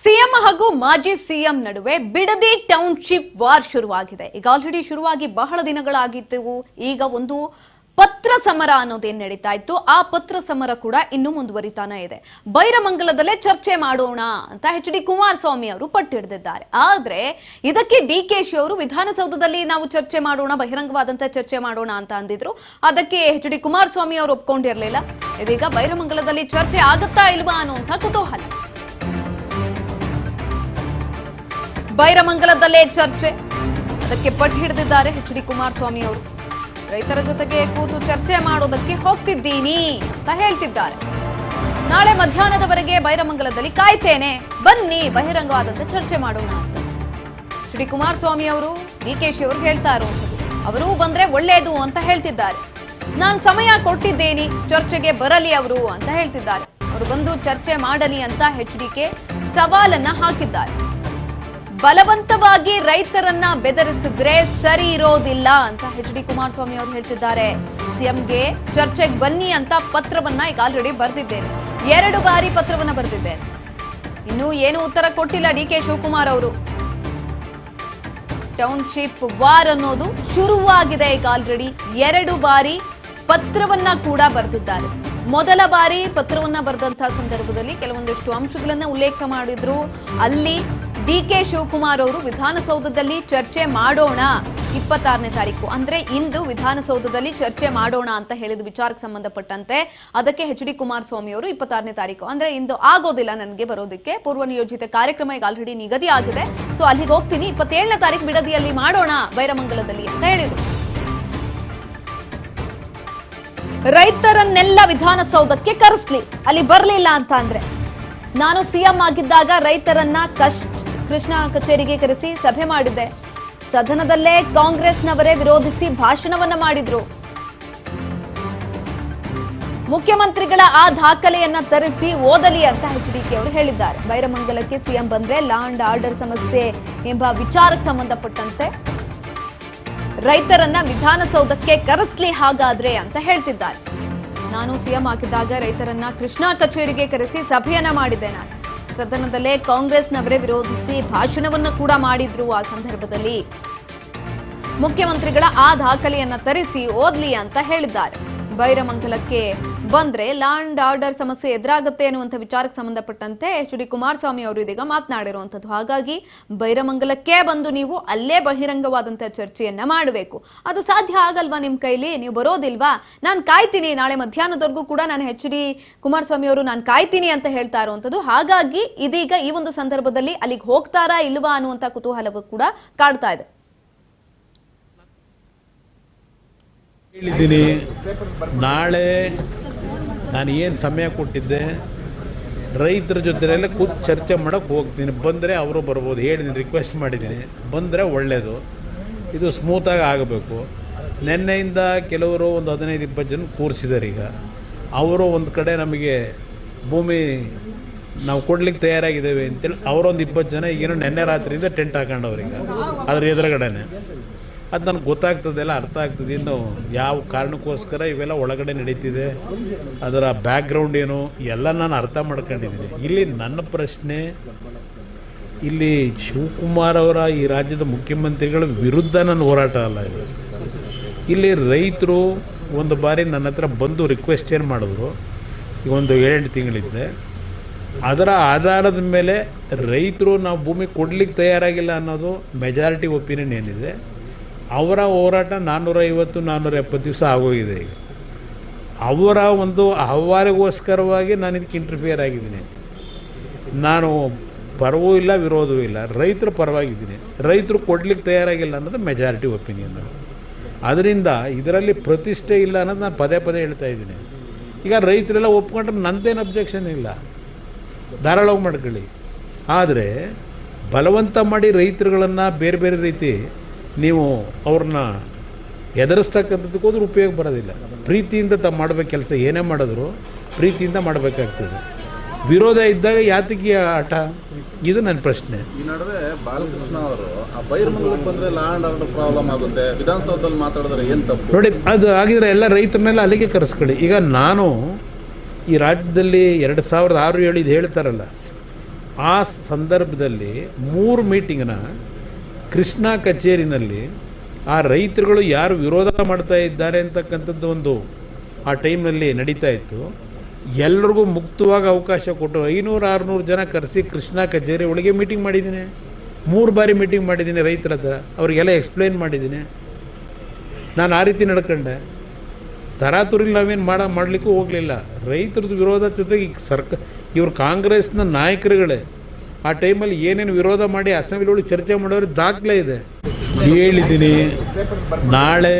CM ಹಾಗೂ ಮಾಜಿ CM ನಡುವೆ ಬಿಡದಿ ಟೌನ್ಶಿಪ್ ವಾರ್ ಶುರುವಾಗಿದೆ. ಈಗ ಆಲ್ರೆಡಿ ಶುರುವಾಗಿ ಬಹಳ ದಿನಗಳಾಗಿತ್ತು. ಈಗ ಒಂದು ಪತ್ರ ಸಮರ ಅನ್ನೋದೇನು ನಡೀತಾ ಇತ್ತು, ಆ ಪತ್ರ ಸಮರ ಕೂಡ ಇನ್ನೂ ಮುಂದುವರಿತಾನೆ ಇದೆ. ಬೈರಮಂಗಲದಲ್ಲೇ ಚರ್ಚೆ ಮಾಡೋಣ ಅಂತ ಎಚ್.ಡಿ. ಕುಮಾರಸ್ವಾಮಿ ಅವರು ಪಟ್ಟು ಹಿಡಿದಿದ್ದಾರೆ. ಆದ್ರೆ ಇದಕ್ಕೆ ಡಿ.ಕೆ.ಶಿ ಅವರು ವಿಧಾನಸೌಧದಲ್ಲಿ ನಾವು ಚರ್ಚೆ ಮಾಡೋಣ, ಬಹಿರಂಗವಾದಂತ ಚರ್ಚೆ ಮಾಡೋಣ ಅಂತ ಅಂದಿದ್ರು. ಅದಕ್ಕೆ ಎಚ್.ಡಿ. ಕುಮಾರಸ್ವಾಮಿ ಅವರು ಒಪ್ಕೊಂಡಿರಲಿಲ್ಲ. ಇದೀಗ ಬೈರಮಂಗಲದಲ್ಲಿ ಚರ್ಚೆ ಆಗುತ್ತಾ ಇಲ್ವಾ ಅನ್ನುವಂಥ ಕುತೂಹಲ. ಬೈರಮಂಗಲದಲ್ಲೇ ಚರ್ಚೆ, ಅದಕ್ಕೆ ಪಟ್ಟು ಹಿಡಿದಿದ್ದಾರೆ ಎಚ್.ಡಿ. ಕುಮಾರಸ್ವಾಮಿ ಅವರು. ರೈತರ ಜೊತೆಗೆ ಕೂತು ಚರ್ಚೆ ಮಾಡೋದಕ್ಕೆ ಹೋಗ್ತಿದ್ದೀನಿ ಅಂತ ಹೇಳ್ತಿದ್ದಾರೆ. ನಾಳೆ ಮಧ್ಯಾಹ್ನದವರೆಗೆ ಬೈರಮಂಗಲದಲ್ಲಿ ಕಾಯ್ತೇನೆ, ಬನ್ನಿ ಬಹಿರಂಗವಾದಂತ ಚರ್ಚೆ ಮಾಡೋಣ ಅಂತ ಎಚ್.ಡಿ. ಕುಮಾರಸ್ವಾಮಿ ಅವರು ಡಿ.ಕೆ.ಶಿ ಅವರು ಹೇಳ್ತಾ ಇರುವಂಥದ್ದು. ಅವರು ಬಂದ್ರೆ ಒಳ್ಳೇದು ಅಂತ ಹೇಳ್ತಿದ್ದಾರೆ. ನಾನು ಸಮಯ ಕೊಟ್ಟಿದ್ದೇನೆ, ಚರ್ಚೆಗೆ ಬರಲಿ ಅವರು ಅಂತ ಹೇಳ್ತಿದ್ದಾರೆ. ಅವರು ಬಂದು ಚರ್ಚೆ ಮಾಡಲಿ ಅಂತ ಎಚ್.ಡಿ.ಕೆ ಸವಾಲನ್ನ ಹಾಕಿದ್ದಾರೆ. ಬಲವಂತವಾಗಿ ರೈತರನ್ನ ಬೆದರಿಸಿದ್ರೆ ಸರಿ ಇರೋದಿಲ್ಲ ಅಂತ ಎಚ್.ಡಿ. ಕುಮಾರಸ್ವಾಮಿ ಅವರು ಹೇಳ್ತಿದ್ದಾರೆ. ಸಿಎಂಗೆ ಚರ್ಚೆಗೆ ಬನ್ನಿ ಅಂತ ಪತ್ರವನ್ನ ಈಗ ಆಲ್ರೆಡಿ ಬರೆದಿದ್ದೇನೆ, 2 ಬಾರಿ ಪತ್ರವನ್ನ ಬರೆದಿದ್ದೇನೆ. ಇನ್ನೂ ಏನು ಉತ್ತರ ಕೊಟ್ಟಿಲ್ಲ ಡಿ.ಕೆ. ಶಿವಕುಮಾರ್ ಅವರು. ಟೌನ್ಶಿಪ್ ವಾರ್ ಅನ್ನೋದು ಶುರುವಾಗಿದೆ. ಈಗ ಆಲ್ರೆಡಿ 2 ಬಾರಿ ಪತ್ರವನ್ನ ಕೂಡ ಬರೆದಿದ್ದಾರೆ. ಮೊದಲ ಬಾರಿ ಪತ್ರವನ್ನ ಬರೆದಂತಹ ಸಂದರ್ಭದಲ್ಲಿ ಕೆಲವೊಂದಿಷ್ಟು ಅಂಶಗಳನ್ನ ಉಲ್ಲೇಖ ಮಾಡಿದ್ರು. ಅಲ್ಲಿ ಡಿ.ಕೆ. ಶಿವಕುಮಾರ್ ಅವರು ವಿಧಾನಸೌಧದಲ್ಲಿ ಚರ್ಚೆ ಮಾಡೋಣ 26ನೇ ತಾರೀಕು, ಅಂದ್ರೆ ಇಂದು ವಿಧಾನಸೌಧದಲ್ಲಿ ಚರ್ಚೆ ಮಾಡೋಣ ಅಂತ ಹೇಳಿದ ವಿಚಾರಕ್ಕೆ ಸಂಬಂಧಪಟ್ಟಂತೆ ಅದಕ್ಕೆ ಎಚ್.ಡಿ. ಕುಮಾರಸ್ವಾಮಿ ಅವರು 26ನೇ ತಾರೀಕು ಅಂದ್ರೆ ಇಂದು ಆಗೋದಿಲ್ಲ ನನಗೆ ಬರೋದಕ್ಕೆ, ಪೂರ್ವ ನಿಯೋಜಿತ ಕಾರ್ಯಕ್ರಮ ಈಗ ಆಲ್ರೆಡಿ ನಿಗದಿ ಆಗಿದೆ, ಸೊ ಅಲ್ಲಿಗೆ ಹೋಗ್ತೀನಿ, 27ನೇ ತಾರೀಕು ಬಿಡದಿಯಲ್ಲಿ ಮಾಡೋಣ ಬೈರಮಂಗಲದಲ್ಲಿ ಅಂತ ಹೇಳಿದ್ರು. ರೈತರನ್ನೆಲ್ಲ ವಿಧಾನಸೌಧಕ್ಕೆ ಕರೆಸ್ಲಿ, ಅಲ್ಲಿ ಬರಲಿಲ್ಲ ಅಂತ ಅಂದ್ರೆ ನಾನು ಸಿಎಂ ಆಗಿದ್ದಾಗ ರೈತರನ್ನ ಕೃಷ್ಣ ಕಚೇರಿಗೆ ಕರೆಸಿ ಸಭೆ ಮಾಡಿದ್ದೆ. ಸದನದಲ್ಲೇ ಕಾಂಗ್ರೆಸ್ನವರೇ ವಿರೋಧಿಸಿ ಭಾಷಣವನ್ನ ಮಾಡಿದ್ರು. ಮುಖ್ಯಮಂತ್ರಿಗಳ ಆ ದಾಖಲೆಯನ್ನ ತರಿಸಿ ಓದಲಿ ಅಂತ ಎಚ್.ಡಿ.ಕೆ ಅವರು ಹೇಳಿದ್ದಾರೆ. ಬೈರಮಂಗಲಕ್ಕೆ ಸಿಎಂ ಬಂದ್ರೆ ಲಾ ಅಂಡ್ ಆರ್ಡರ್ ಸಮಸ್ಯೆ ಎಂಬ ವಿಚಾರಕ್ಕೆ ಸಂಬಂಧಪಟ್ಟಂತೆ ರೈತರನ್ನ ವಿಧಾನಸೌಧಕ್ಕೆ ಕರೆಸ್ಲಿ ಹಾಗಾದ್ರೆ ಅಂತ ಹೇಳ್ತಿದ್ದಾರೆ. ನಾನು ಸಿಎಂ ಆಗಿದ್ದಾಗ ರೈತರನ್ನ ಕೃಷ್ಣ ಕಚೇರಿಗೆ ಕರೆಸಿ ಸಭೆಯನ್ನ ಮಾಡಿದ್ದೆ. ನಾನು ಸದನದಲ್ಲೇ ಕಾಂಗ್ರೆಸ್ನವರೇ ವಿರೋಧಿಸಿ ಭಾಷಣವನ್ನು ಕೂಡ ಮಾಡಿದ್ರು. ಆ ಸಂದರ್ಭದಲ್ಲಿ ಮುಖ್ಯಮಂತ್ರಿಗಳ ಆ ದಾಖಲೆಯನ್ನ ತರಿಸಿ ಓದ್ಲಿ ಅಂತ ಹೇಳಿದ್ದಾರೆ. ಬೈರಮಂಗಲಕ್ಕೆ ಬಂದ್ರೆ ಲಾ ಅಂಡ್ ಆರ್ಡರ್ ಸಮಸ್ಯೆ ಎದುರಾಗುತ್ತೆ ಅನ್ನುವಂಥ ವಿಚಾರಕ್ಕೆ ಸಂಬಂಧಪಟ್ಟಂತೆ ಎಚ್.ಡಿ. ಕುಮಾರಸ್ವಾಮಿ ಅವರು ಇದೀಗ ಮಾತನಾಡಿರುವಂಥದ್ದು. ಹಾಗಾಗಿ ಬೈರಮಂಗಲಕ್ಕೆ ಬಂದು ನೀವು ಅಲ್ಲೇ ಬಹಿರಂಗವಾದಂತಹ ಚರ್ಚೆಯನ್ನ ಮಾಡಬೇಕು. ಅದು ಸಾಧ್ಯ ಆಗಲ್ವಾ ನಿಮ್ಮ ಕೈಲಿ? ನೀವು ಬರೋದಿಲ್ವಾ? ನಾನು ಕಾಯ್ತೀನಿ, ನಾಳೆ ಮಧ್ಯಾಹ್ನದವರೆಗೂ ಕೂಡ ನಾನು ಎಚ್.ಡಿ. ಕುಮಾರಸ್ವಾಮಿ ಅವರು ನಾನು ಕಾಯ್ತೀನಿ ಅಂತ ಹೇಳ್ತಾ ಇರುವಂಥದ್ದು. ಹಾಗಾಗಿ ಇದೀಗ ಈ ಒಂದು ಸಂದರ್ಭದಲ್ಲಿ ಅಲ್ಲಿಗೆ ಹೋಗ್ತಾರಾ ಇಲ್ವಾ ಅನ್ನುವಂಥ ಕುತೂಹಲವು ಕೂಡ ಕಾಡ್ತಾ ಇದೆ. ಹೇಳಿದ್ದೀನಿ, ನಾಳೆ ನಾನು ಏನು ಸಮಯ ಕೊಟ್ಟಿದ್ದೆ ರೈತರ ಜೊತೆಯಲ್ಲೇ ಕೂತು ಚರ್ಚೆ ಮಾಡೋಕ್ಕೆ ಹೋಗ್ತೀನಿ, ಬಂದರೆ ಅವರು ಬರ್ಬೋದು. ಹೇಳಿದ್ದೀನಿ, ರಿಕ್ವೆಸ್ಟ್ ಮಾಡಿದ್ದೀನಿ, ಬಂದರೆ ಒಳ್ಳೆಯದು. ಇದು ಸ್ಮೂತಾಗಿ ಆಗಬೇಕು. ನಿನ್ನೆಯಿಂದ ಕೆಲವರು ಒಂದು 15-20 ಜನ ಕೂರಿಸಿದ್ದಾರೆ. ಈಗ ಅವರು ಒಂದು ಕಡೆ ನಮಗೆ ಭೂಮಿ ನಾವು ಕೊಡ್ಲಿಕ್ಕೆ ತಯಾರಾಗಿದ್ದೇವೆ ಅಂತೇಳಿ ಅವರೊಂದು 20 ಜನ ಈಗೇನೋ ನಿನ್ನೆ ರಾತ್ರಿಯಿಂದ ಟೆಂಟ್ ಹಾಕೊಂಡವ್ರೀಗ ಅದ್ರ ಎದುರುಗಡೆನೆ. ಅದು ನನಗೆ ಗೊತ್ತಾಗ್ತದೆಲ್ಲ, ಅರ್ಥ ಆಗ್ತದೆ. ಇನ್ನು ಯಾವ ಕಾರಣಕ್ಕೋಸ್ಕರ ಇವೆಲ್ಲ ಒಳಗಡೆ ನಡೀತಿದೆ, ಅದರ ಬ್ಯಾಕ್ಗ್ರೌಂಡ್ ಏನು ಎಲ್ಲ ನಾನು ಅರ್ಥ ಮಾಡ್ಕೊಂಡಿದ್ದೀನಿ. ಇಲ್ಲಿ ನನ್ನ ಪ್ರಶ್ನೆ, ಇಲ್ಲಿ ಶಿವಕುಮಾರ್ ಅವರ ಈ ರಾಜ್ಯದ ಮುಖ್ಯಮಂತ್ರಿಗಳ ವಿರುದ್ಧ ನನ್ನ ಹೋರಾಟ ಅಲ್ಲ ಇದು. ಇಲ್ಲಿ ರೈತರು ಒಂದು ಬಾರಿ ನನ್ನ ಹತ್ರ ಬಂದು ರಿಕ್ವೆಸ್ಟ್ ಏನು ಮಾಡಿದ್ರು, ಈಗ ಒಂದು 7 ತಿಂಗಳಿದ್ದೆ. ಅದರ ಆಧಾರದ ಮೇಲೆ ರೈತರು ನಾವು ಭೂಮಿ ಕೊಡಲಿಕ್ಕೆ ತಯಾರಾಗಿಲ್ಲ ಅನ್ನೋದು ಮೆಜಾರಿಟಿ ಒಪಿನಿಯನ್ ಏನಿದೆ. ಅವರ ಹೋರಾಟ 450-470 ದಿವಸ ಆಗೋಗಿದೆ. ಈಗ ಅವರ ಒಂದು ಅಹವಾಲಿಗೋಸ್ಕರವಾಗಿ ನಾನು ಇದಕ್ಕೆ ಇಂಟರ್ಫಿಯರ್ ಆಗಿದ್ದೀನಿ. ನಾನು ಪರವೂ ಇಲ್ಲ ವಿರೋಧವೂ ಇಲ್ಲ, ರೈತರ ಪರವಾಗಿದ್ದೀನಿ. ರೈತರು ಕೊಡ್ಲಿಕ್ಕೆ ತಯಾರಾಗಿಲ್ಲ ಅನ್ನೋದು ಮೆಜಾರಿಟಿ ಒಪಿನಿಯನ್. ಅದರಿಂದ ಇದರಲ್ಲಿ ಪ್ರತಿಷ್ಠೆ ಇಲ್ಲ ಅನ್ನೋದು ನಾನು ಪದೇ ಪದೇ ಹೇಳ್ತಾ ಇದ್ದೀನಿ. ಈಗ ರೈತರೆಲ್ಲ ಒಪ್ಕೊಂಡ್ರೆ ನಂದೇನು ಅಬ್ಜೆಕ್ಷನ್ ಇಲ್ಲ, ಧಾರಾಳವಾಗಿ ಮಾಡ್ಕೊಳ್ಳಿ. ಆದರೆ ಬಲವಂತ ಮಾಡಿ ರೈತರುಗಳನ್ನು ಬೇರೆ ಬೇರೆ ರೀತಿ ನೀವು ಅವ್ರನ್ನ ಎದುರಿಸ್ತಕ್ಕಂಥದ್ದಕ್ಕೆ ಹೋದ್ರೆ ಉಪಯೋಗ ಬರೋದಿಲ್ಲ. ಪ್ರೀತಿಯಿಂದ ಮಾಡಬೇಕು ಕೆಲಸ, ಏನೇ ಮಾಡಿದ್ರು ಪ್ರೀತಿಯಿಂದ ಮಾಡಬೇಕಾಗ್ತದೆ. ವಿರೋಧ ಇದ್ದಾಗ ಯಾತಕ್ಕೆ ಆಟ? ಇದು ನನ್ನ ಪ್ರಶ್ನೆ. ಈ ನಡುವೆ ಬಾಲಕೃಷ್ಣ ಅವರು ಬೈರಮಂಗಲಕ್ಕೆ ಬಂದರೆ ಲಾ ಆ್ಯಂಡ್ ಆರ್ಡರ್ ಪ್ರಾಬ್ಲಮ್ ಆಗುತ್ತೆ, ವಿಧಾನಸೌಧದಲ್ಲಿ ಮಾತಾಡಿದ್ರೆ ಏನು ತಪ್ಪು? ನೋಡಿ, ಅದು ಆಗಿದ್ರೆ ಎಲ್ಲ ರೈತರನ್ನೆಲ್ಲ ಅಲ್ಲಿಗೆ ಕರೆಸ್ಕೊಳ್ಳಿ. ಈಗ ನಾನು ಈ ರಾಜ್ಯದಲ್ಲಿ 2006-7 ಇದು ಹೇಳ್ತಾರಲ್ಲ, ಆ ಸಂದರ್ಭದಲ್ಲಿ 3 ಮೀಟಿಂಗ್ನ ಕೃಷ್ಣ ಕಚೇರಿನಲ್ಲಿ ಆ ರೈತರುಗಳು ಯಾರು ವಿರೋಧ ಮಾಡ್ತಾ ಇದ್ದಾರೆ ಅಂತಕ್ಕಂಥದ್ದು ಒಂದು ಆ ಟೈಮ್ನಲ್ಲಿ ನಡೀತಾ ಇತ್ತು. ಎಲ್ರಿಗೂ ಮುಕ್ತವಾಗಿ ಅವಕಾಶ ಕೊಟ್ಟು 500-600 ಜನ ಕರೆಸಿ ಕೃಷ್ಣ ಕಚೇರಿ ಒಳಗೆ ಮೀಟಿಂಗ್ ಮಾಡಿದ್ದೀನಿ. 3 ಬಾರಿ ಮೀಟಿಂಗ್ ಮಾಡಿದ್ದೀನಿ ರೈತರ ಹತ್ರ, ಅವರಿಗೆಲ್ಲ ಎಕ್ಸ್ಪ್ಲೈನ್ ಮಾಡಿದ್ದೀನಿ. ನಾನು ಆ ರೀತಿ ನಡ್ಕೊಂಡೆ. ತರಾತುರಿಲಿ ನಾವೇನು ಮಾಡಲಿಕ್ಕೂ ಹೋಗಲಿಲ್ಲ. ರೈತರದ್ದು ವಿರೋಧ ಜೊತೆಗೆ ಇವರು ಕಾಂಗ್ರೆಸ್ನ ನಾಯಕರುಗಳೇ ಆ ಟೈಮಲ್ಲಿ ಏನೇನು ವಿರೋಧ ಮಾಡಿ ಅಸೆಂಬ್ಲಿ ಒಳಗೆ ಚರ್ಚೆ ಮಾಡೋರು ದಾಖಲೆ ಇದೆ. ಹೇಳಿದ್ದೀನಿ ನಾಳೆ